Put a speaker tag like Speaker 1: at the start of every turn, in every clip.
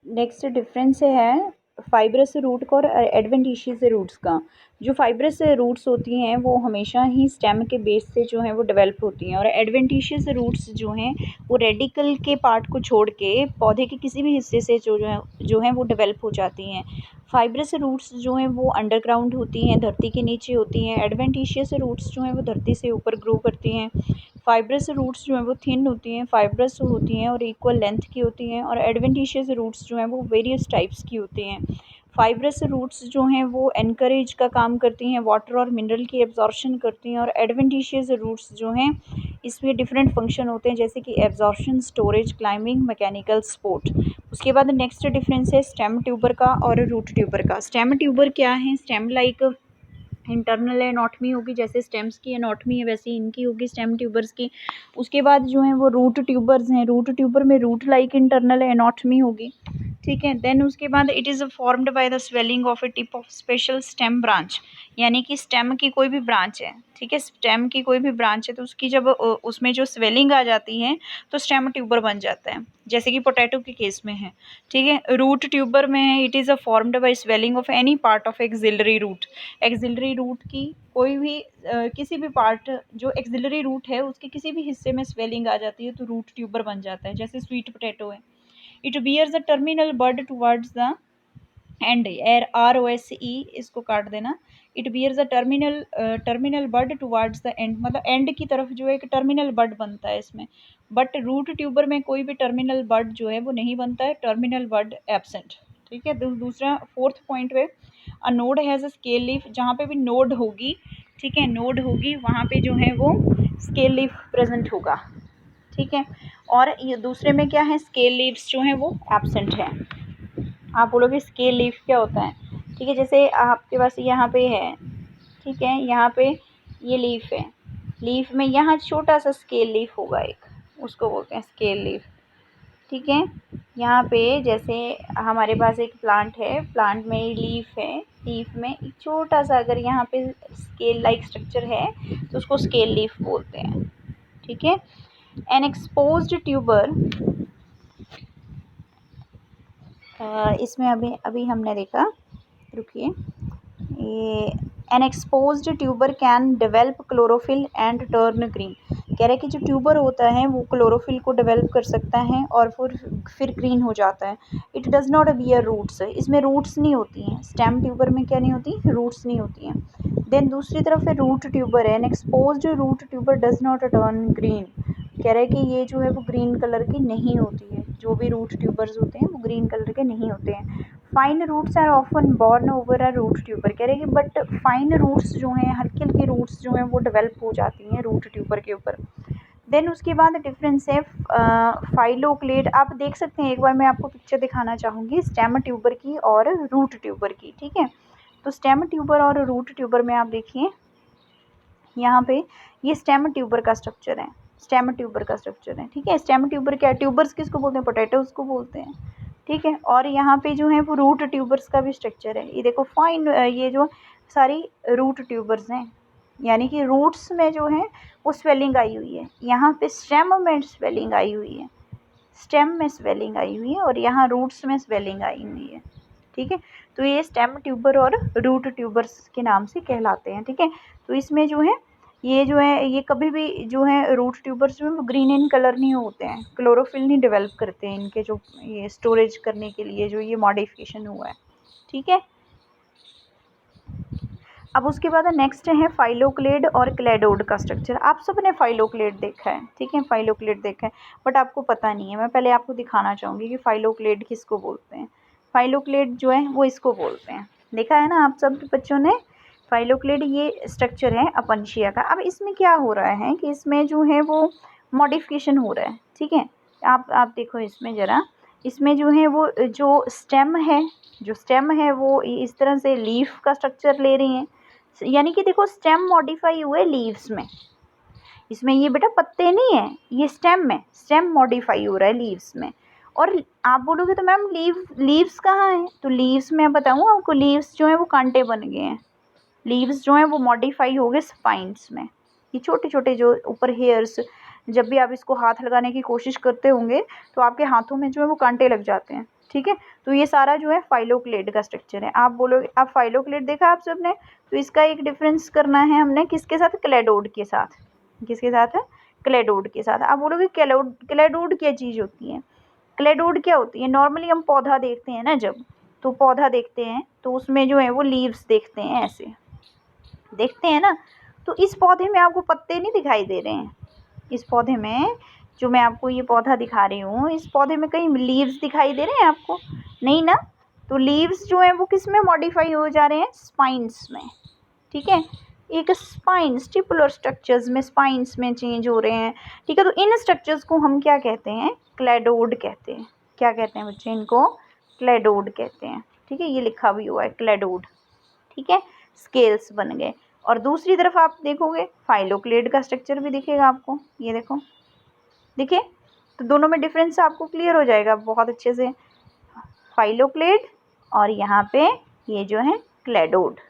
Speaker 1: Next difference है fibrous root का और एडवेंटिशियस रूट्स का। जो फाइब्रस रूट्स होती हैं वो हमेशा ही स्टेम के बेस से जो है वो डेवलप होती हैं, और एडवेंटिशियस रूट्स जो हैं वो रेडिकल के पार्ट को छोड़ के पौधे के किसी भी हिस्से से जो है वो डेवलप हो जाती हैं। फाइब्रस रूट्स जो हैं वो अंडरग्राउंड होती हैं, धरती के नीचे होती हैं। एडवेंटिशियस रूट्स जो हैं वो धरती से ऊपर ग्रो करती हैं। फाइब्रस रूट्स जो हैं वो थिन होती हैं, फाइब्रस होती हैं और इक्वल लेंथ की होती हैं, और एडवेंटिशियस रूट्स जो हैं वो वेरियस टाइप्स की होती हैं। फाइब्रस रूट्स जो हैं वो एनकरेज का काम करती हैं, वाटर और मिनरल की एब्जॉर्प्शन करती हैं, और एडवेंटिशियस रूट्स जो हैं इसमें डिफरेंट फंक्शन होते हैं, जैसे कि absorption, storage, climbing, mechanical support. उसके बाद नेक्स्ट डिफरेंस है स्टेम ट्यूबर का और रूट ट्यूबर का। स्टेम ट्यूबर क्या है? स्टेम लाइक इंटरनल एनाटॉमी होगी, जैसे स्टेम्स की एनाटॉमी है वैसे इनकी होगी स्टेम ट्यूबर्स की। उसके बाद जो है वो रूट ट्यूबर्स हैं, रूट ट्यूबर में रूट लाइक इंटरनल एनाटॉमी होगी, ठीक है। देन उसके बाद it is formed by the swelling of A tip of special stem branch, यानी कि स्टेम की कोई भी ब्रांच है, ठीक है, स्टेम की कोई भी ब्रांच है तो उसकी जब उसमें जो स्वेलिंग आ जाती है तो स्टेम ट्यूबर बन जाता है, जैसे कि पोटैटो के केस में है, ठीक है। रूट ट्यूबर में है it is formed by swelling of any part of axillary root. Axillary root की कोई भी किसी भी पार्ट, जो एक्सिलरी रूट है उसके किसी भी हिस्से में स्वेलिंग आ जाती है तो रूट ट्यूबर बन जाता है, जैसे स्वीट पोटैटो है। It bears the terminal bud towards the end, ROSE इसको काट देना। It bears the terminal bud towards the end, मतलब एंड की तरफ जो है एक टर्मिनल बड बनता है इसमें। बट रूट ट्यूबर में कोई भी टर्मिनल बड जो है वो नहीं बनता है, टर्मिनल बड एब्सेंट, ठीक है। दूसरा फोर्थ पॉइंट पे a node has a scale leaf, जहाँ पे भी नोड होगी, ठीक है, नोड होगी वहाँ पे जो है वो स्केल लीफ प्रेजेंट होगा, ठीक है। और ये दूसरे में क्या है, स्केल लीव्स जो हैं वो एब्सेंट है। आप बोलोगे स्केल लीफ क्या होता है, ठीक है, जैसे आपके पास यहाँ पे है, ठीक है, यहाँ पे ये लीफ है, लीफ में यहाँ छोटा सा स्केल लीफ होगा एक, उसको बोलते हैं स्केल लीफ, ठीक है। यहाँ पे जैसे हमारे पास एक प्लांट है, प्लांट में लीफ है, लीफ में एक छोटा सा अगर यहाँ पे स्केल लाइक स्ट्रक्चर है तो उसको स्केल लीफ बोलते हैं, ठीक है। एन एक्सपोज्ड ट्यूबर, इसमें अभी अभी हमने देखा, रुकिए, ये an exposed tuber can develop chlorophyll and turn green. कह रहे हैं कि जो ट्यूबर होता है वो क्लोरोफिल को डेवलप कर सकता है और फिर ग्रीन हो जाता है। It does not bear roots, इसमें रूट्स नहीं होती हैं, स्टेम ट्यूबर में क्या नहीं होती, रूट्स नहीं होती हैं। देन दूसरी तरफ है रूट ट्यूबर है, an exposed root tuber does not turn green. कह रहे हैं कि ये जो है वो ग्रीन कलर की नहीं होती है, जो भी रूट ट्यूबर्स होते हैं वो ग्रीन कलर के नहीं होते हैं। Fine roots are often borne over a root tuber, कह रहे हैं कि बट फाइन रूट्स जो हैं, हल्की हल्की रूट्स जो हैं वो डेवलप हो जाती हैं रूट ट्यूबर के ऊपर। देन उसके बाद डिफरेंस है फाइलोक्लेड। आप देख सकते हैं, एक बार मैं आपको पिक्चर दिखाना चाहूँगी स्टेम ट्यूबर की और रूट ट्यूबर की, ठीक है। तो स्टेम ट्यूबर और रूट ट्यूबर में आप देखिए यहाँ पे ये स्टेम ट्यूबर का स्ट्रक्चर है, स्टेम ट्यूबर का स्ट्रक्चर है, ठीक है। स्टेम ट्यूबर क्या, ट्यूबर्स किसको बोलते हैं, पोटैटोज़ को बोलते हैं, ठीक है। और यहाँ पे जो है वो रूट ट्यूबर्स का भी स्ट्रक्चर है, ये देखो फाइन, ये जो सारी रूट ट्यूबर्स हैं, यानी कि रूट्स में जो है वो स्वेलिंग आई हुई है, यहाँ पे स्टेम में स्वेलिंग आई हुई है, स्टेम में स्वेलिंग आई हुई है और यहाँ रूट्स में स्वेलिंग आई हुई है, ठीक है। तो ये स्टेम ट्यूबर और रूट ट्यूबर्स के नाम से कहलाते हैं, ठीक है। तो इसमें जो है ये कभी भी जो है रूट ट्यूबर्स जो है वो ग्रीन इन कलर नहीं होते हैं, क्लोरोफिल नहीं डेवलप करते हैं, इनके जो ये स्टोरेज करने के लिए जो ये मॉडिफिकेशन हुआ है, ठीक है। अब उसके बाद नेक्स्ट है फाइलोक्लेड और क्लेडोड का स्ट्रक्चर। आप सब ने फाइलोक्लेड देखा है, ठीक है, फाइलोक्लेड देखा है, बट आपको पता नहीं है। मैं पहले आपको दिखाना चाहूँगी कि फाइलोक्लेड किसको बोलते हैं। फाइलोक्लेड जो है वो इसको बोलते हैं, देखा है ना आप सब बच्चों ने। फाइलोक्लेड ये स्ट्रक्चर है अपनशिया का। अब इसमें क्या हो रहा है कि इसमें जो है वो मॉडिफिकेशन हो रहा है, ठीक है। आप देखो इसमें ज़रा, इसमें जो है वो जो स्टेम है वो इस तरह से लीफ का स्ट्रक्चर ले रही हैं, यानी कि देखो स्टेम मॉडिफाई हुए लीव्स में, इसमें ये बेटा पत्ते नहीं है, ये स्टेम में, स्टेम मॉडिफाई हो रहा है लीव्स में। और आप बोलोगे तो मैम लीव्स कहाँ हैं, तो लीव्स में बताऊँ आपको, लीव्स जो है वो कांटे बन गए हैं, लीव्स जो हैं वो मॉडिफाई हो गए स्पाइन्स में। ये छोटे छोटे जो ऊपर हेयर्स, जब भी आप इसको हाथ लगाने की कोशिश करते होंगे तो आपके हाथों में जो है वो कांटे लग जाते हैं, ठीक है। तो ये सारा जो है फाइलोक्लेड का स्ट्रक्चर है। आप बोलोगे अब फाइलोक्लेड देखा आप सबने, तो इसका एक डिफरेंस करना है हमने किसके साथ, क्लेडोड के साथ। किसके साथ है, क्लेडोड के साथ। आप बोलोगे क्लेडोड क्या चीज़ होती है, क्लेडोड क्या होती है। नॉर्मली हम पौधा देखते हैं ना, जब तो पौधा देखते हैं तो उसमें जो है वो लीव्स देखते हैं, ऐसे देखते हैं ना। तो इस पौधे में आपको पत्ते नहीं दिखाई दे रहे हैं। इस पौधे में जो मैं आपको ये पौधा दिखा रही हूँ, इस पौधे में कहीं लीव्स दिखाई दे रहे हैं आपको, नहीं ना। तो लीव्स जो है वो किस में मॉडिफाई हो जा रहे हैं, स्पाइंस में। ठीक है, एक स्पाइन स्टिपुलर स्ट्रक्चर्स में, स्पाइंस में चेंज हो रहे हैं। ठीक है, तो इन स्ट्रक्चर्स को हम क्या कहते हैं, क्लेडोड कहते हैं। क्या कहते हैं बच्चे, इनको क्लेडोड कहते हैं। ठीक है, ये लिखा भी हुआ है क्लेडोड। ठीक है, स्केल्स बन गए। और दूसरी तरफ आप देखोगे फाइलोक्लेड का स्ट्रक्चर भी दिखेगा आपको, ये देखो, दिखे। तो दोनों में डिफरेंस आपको क्लियर हो जाएगा बहुत अच्छे से, फाइलोक्लेड और यहाँ पे ये जो है क्लेडोड।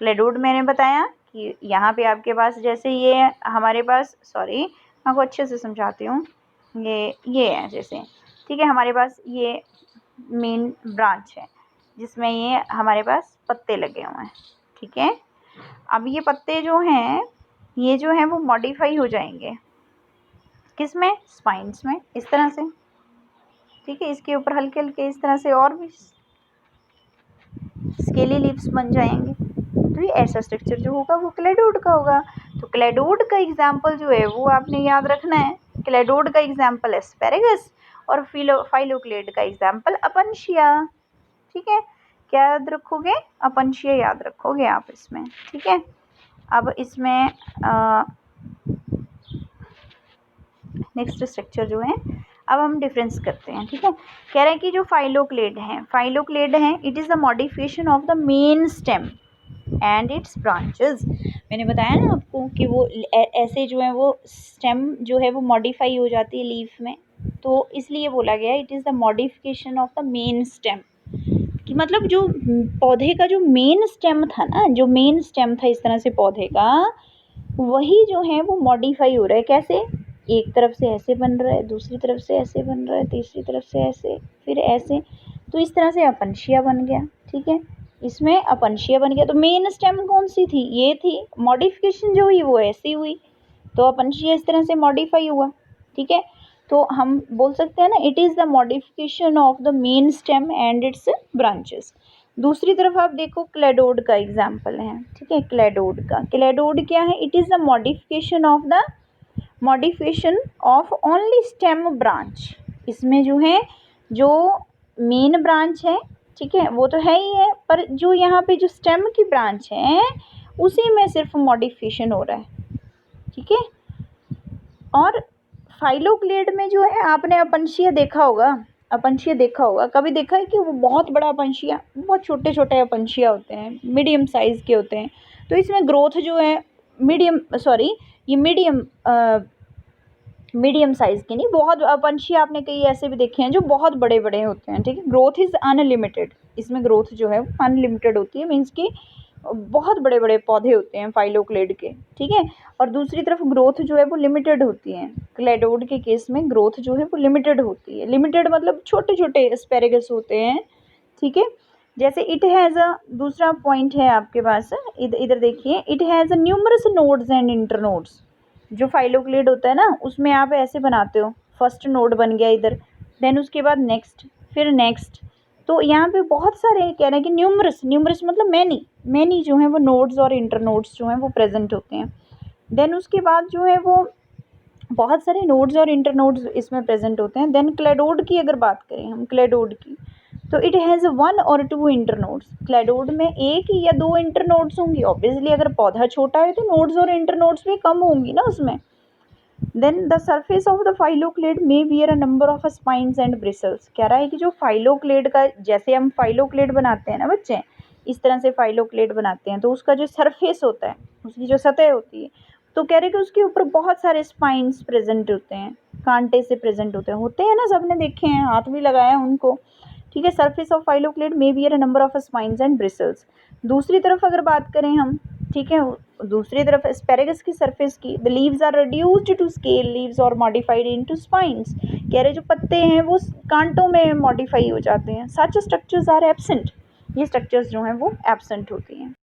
Speaker 1: क्लेडोड मैंने बताया कि यहाँ पे आपके पास जैसे ये हमारे पास, सॉरी मैं आपको अच्छे से समझाती हूँ, ये है जैसे, ठीक है, हमारे पास ये मेन ब्रांच है जिसमें ये हमारे पास पत्ते लगे हुए हैं। ठीक है, अब ये पत्ते जो हैं ये जो हैं वो मॉडिफाई हो जाएंगे किस में, स्पाइंस में, इस तरह से। ठीक है, इसके ऊपर हल्के हल्के इस तरह से और भी स्केली लीव्स बन जाएंगे। तो ये ऐसा स्ट्रक्चर जो होगा वो क्लेडोड का होगा। तो क्लेडोड का एग्जाम्पल जो है वो आपने याद रखना है। क्लेडोड का एग्जाम्पल एस्पेरेगस और फाइलोक्लेड का एग्जाम्पल अपनशिया। ठीक है, क्या याद रखोगे, अपनशिया याद रखोगे आप इसमें। ठीक है, अब इसमें नेक्स्ट स्ट्रक्चर जो है, अब हम डिफरेंस करते हैं। ठीक है, कह रहे हैं कि जो फाइलोक्लेड है it is the modification of the main stem and it's branches. मैंने बताया ना आपको कि वो ऐसे जो है वो स्टेम जो है वो मॉडिफाई हो जाती है लीफ में, तो इसलिए बोला गया it is the modification of the main stem. कि मतलब जो पौधे का जो मेन स्टेम था ना, जो मेन स्टेम था इस तरह से पौधे का, वही जो है वो मॉडिफाई हो रहा है। कैसे, एक तरफ से ऐसे बन रहा है, दूसरी तरफ से ऐसे बन रहा है, तीसरी तरफ से ऐसे, फिर ऐसे। तो इस तरह से अपनशिया बन गया। ठीक है, इसमें अपनशिया बन गया। तो मेन स्टेम कौन सी थी, ये थी। मॉडिफिकेशन जो हुई वो ऐसी हुई, तो अपनशिया इस तरह से मॉडिफाई हुआ। ठीक है, तो हम बोल सकते हैं ना it is the modification of the main stem and it's branches. दूसरी तरफ आप देखो क्लेडोड का एग्जाम्पल है। ठीक है, क्लेडोड क्या है, it is the modification of only stem branch. इसमें जो है जो मेन ब्रांच है, ठीक है, वो तो है ही है, पर जो यहाँ पे जो स्टेम की ब्रांच है उसी में सिर्फ मॉडिफिकेशन हो रहा है। ठीक है, और फाइलोक्लेड में जो है आपने अपनशिया देखा होगा, कभी देखा है कि वो बहुत बड़ा अपनशिया, बहुत छोटे छोटे अपनशिया होते हैं, मीडियम साइज़ के होते हैं। तो इसमें ग्रोथ जो है मीडियम साइज़ के नहीं, बहुत अपनशिया आपने कई ऐसे भी देखे हैं जो बहुत बड़े बड़े होते हैं। ठीक है, ग्रोथ इज़ अनलिमिटेड, इसमें ग्रोथ जो है वो अनलिमिटेड होती है, मीन्स कि बहुत बड़े बड़े पौधे होते हैं फाइलोक्लेड के। ठीक है, और दूसरी तरफ ग्रोथ जो है वो लिमिटेड होती है। क्लेडोड के केस में ग्रोथ जो है वो लिमिटेड होती है। लिमिटेड मतलब छोटे छोटे एस्पेरेगस होते हैं। ठीक है, जैसे इट हैज़ अ, दूसरा पॉइंट है आपके पास, इधर देखिए, it has a numerous nodes and internodes. जो फाइलोक्लेड होता है ना उसमें आप ऐसे बनाते हो, फर्स्ट नोड बन गया इधर, देन उसके बाद नेक्स्ट, फिर नेक्स्ट। तो यहाँ पे बहुत सारे कह रहे हैं कि न्यूमरस मतलब मैनी जो है वो नोड्स और इंटरनोड्स जो हैं वो प्रेजेंट होते हैं। देन उसके बाद जो है वो बहुत सारे नोड्स और इंटरनोड्स इसमें प्रेजेंट होते हैं। देन क्लेडोड की अगर बात करें हम, क्लेडोड की, तो इट हैज़ 1 और 2 इंटरनोड्स। क्लेडोड में 1 या 2 इंटरनोड्स होंगी। ऑब्वियसली अगर पौधा छोटा है तो नोड्स और इंटरनोड्स भी कम होंगी ना उसमें। Then the surface of the phylloclade may wear a number of spines and bristles. कह रहा है कि जो फाइलोक्लेड का, जैसे हम फाइलोक्लेड बनाते हैं ना बच्चे, इस तरह से फाइलोक्लेड बनाते हैं, तो उसका जो सरफेस होता है, उसकी जो सतह होती है, तो कह रहे कि उसके ऊपर बहुत सारे स्पाइंस प्रेजेंट होते हैं, कांटे से प्रेजेंट होते हैं ना, सबने देखे हैं, हाथ भी लगाया उनको। ठीक है, surface of phylloclade may wear a number of spines and bristles. दूसरी तरफ अगर बात करें हम, ठीक है। दूसरी तरफ एस्पेरेगस की सरफेस की the leaves are reduced to scale leaves और मॉडिफाइड इनटू स्पाइन्स, कह रहे जो पत्ते हैं वो कांटों में मॉडिफाई हो जाते हैं। सच स्ट्रक्चर्स आर एब्सेंट, ये स्ट्रक्चर्स जो हैं वो एब्सेंट होती हैं।